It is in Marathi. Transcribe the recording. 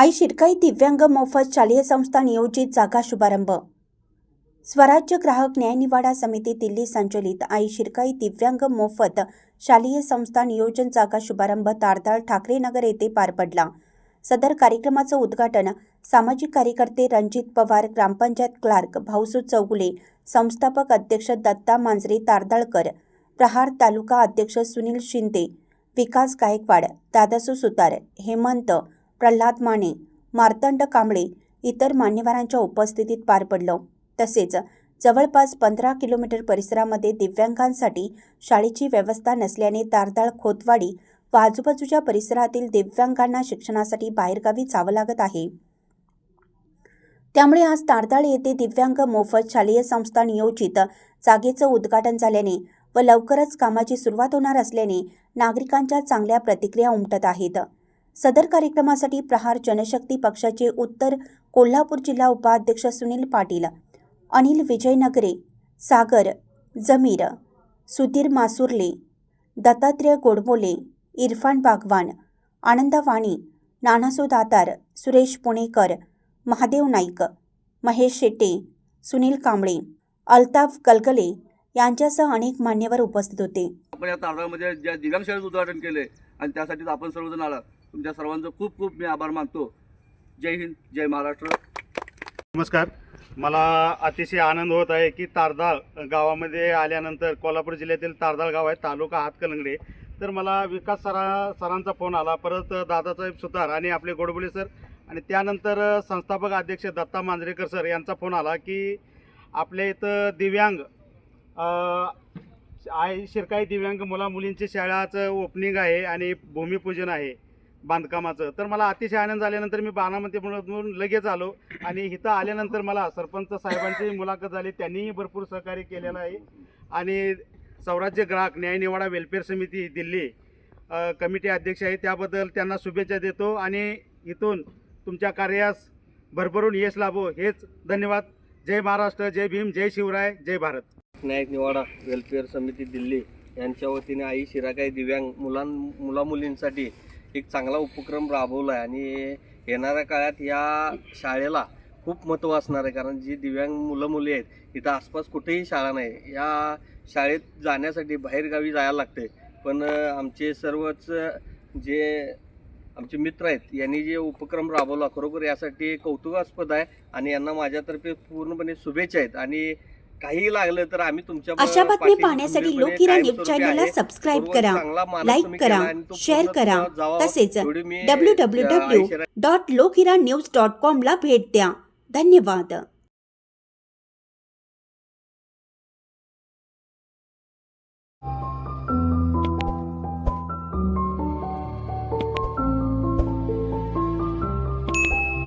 आई शिरकाई दिव्यांग मोफत शालेय संस्था नियोजित जागा शुभारंभ। स्वराज्य ग्राहक न्याय निवाडा समिती दिल्ली संचलित आई शिरकाई दिव्यांग मोफत शालेय संस्था नियोजन जागा शुभारंभ तारदाळ ठाकरे नगर येथे पार पडला। सदर कार्यक्रमाचं उद्घाटन सामाजिक कार्यकर्ते रणजित पवार, ग्रामपंचायत क्लार्क भाऊसू चौगुले, संस्थापक अध्यक्ष दत्ता मांजरे तारदाळकर, प्रहार तालुका अध्यक्ष सुनील शिंदे, विकास गायकवाड, दादासू सुतार, हेमंत, प्रल्हाद माने, मार्तंड कांबळे इतर मान्यवरांच्या उपस्थितीत पार पडलं। तसेच जवळपास 15 किलोमीटर परिसरामध्ये दिव्यांगांसाठी शाळेची व्यवस्था नसल्याने तारदाळ खोतवाडी व आजूबाजूच्या परिसरातील दिव्यांगांना शिक्षणासाठी बाहेरगावी जावं लागत आहे। त्यामुळे आज तारदाळ येथे दिव्यांग मोफत शालेय संस्था नियोजित जागेचं उद्घाटन झाल्याने व लवकरच कामाची सुरुवात होणार असल्याने नागरिकांच्या चांगल्या प्रतिक्रिया उमटत आहेत। सदर कार्यक्रमासाठी प्रहार जनशक्ती पक्षाचे उत्तर कोल्हापूर जिल्हा उपाध्यक्ष सुनील पाटील, अनिल विजयनगरे, सागर जमीर, सुधीर मासुर्ले, दत्तात्रय गोडबोले, इरफान बागवान, आनंद वाणी, नानासू दातार, सुरेश पुणेकर, महादेव नाईक, महेश शेट्टे, सुनील कांबळे, अल्ताफ गलगले यांच्यासह अनेक मान्यवर उपस्थित होते। आपण या तारदाळमध्ये ज्या दिव्यांग शाळेचं उद्घाटन केले आणि त्यासाठी आपण सर्वजण आला, तुमच्या सर्वांचं खूप खूप मी आभार मानतो। जय हिंद, जय महाराष्ट्र। नमस्कार। मला अतिशय आनंद होत आहे की तारदाळ गावामध्ये आल्यानंतर कोल्हापूर जिल्ह्यातील तारदाळ गाव आहे, तालुका हातकलंगडे। तर मला विकास सरांचा फोन आला, परत दादासाहेब सुतार आणि आपले गोडबोले सर आणि त्यानंतर संस्थापक अध्यक्ष दत्ता मांजरेकर सर यांचा फोन आला की आपल्या इथं दिव्यांग आई शिरकाई दिव्यांग मुलींची शाळाचं ओपनिंग आहे आणि भूमिपूजन आहे बांधकामाचं। तर मला अतिशय आनंद झाल्यानंतर मी बाणामतीमधून लगेच आलो आणि इथं आल्यानंतर मला सरपंच साहेबांची मुलाखत झाली, त्यांनीही भरपूर सहकार्य केलेलं आहे आणि स्वराज्य ग्राहक न्याय निवाडा वेलफेअर समिती दिल्ली कमिटी अध्यक्ष आहे, त्याबद्दल त्यांना शुभेच्छा देतो आणि इथून तुमच्या कार्यास भरभरून यश लाभो हेच धन्यवाद। जय महाराष्ट्र, जय भीम, जय शिवराय, जय भारत। न्याय निवाडा वेलफेअर समिती दिल्ली यांच्या वतीने आई शिरकाई दिव्यांग मुलींसाठी एक चांगला उपक्रम राबवला आहे आणि येणाऱ्या काळात या शाळेला खूप महत्त्व असणार आहे, कारण जी दिव्यांग मुली आहेत इथं आसपास कुठेही शाळा नाही। या शाळेत जाण्यासाठी बाहेरगावी जायला लागते, पण आमचे सर्वच जे आमचे मित्र आहेत यांनी जे उपक्रम राबवला खरोखर यासाठी कौतुकास्पद आहे आणि यांना माझ्यातर्फे पूर्णपणे शुभेच्छा आहेत आणि काही लागलं तर आम्ही तुमच्या अशा बातमी पाहण्यासाठी लोकहिरा न्यूज चॅनलला सबस्क्राइब करा, लाईक करा, शेअर करा, तसेच www.lokiranews.com ला भेट द्या। धन्यवाद।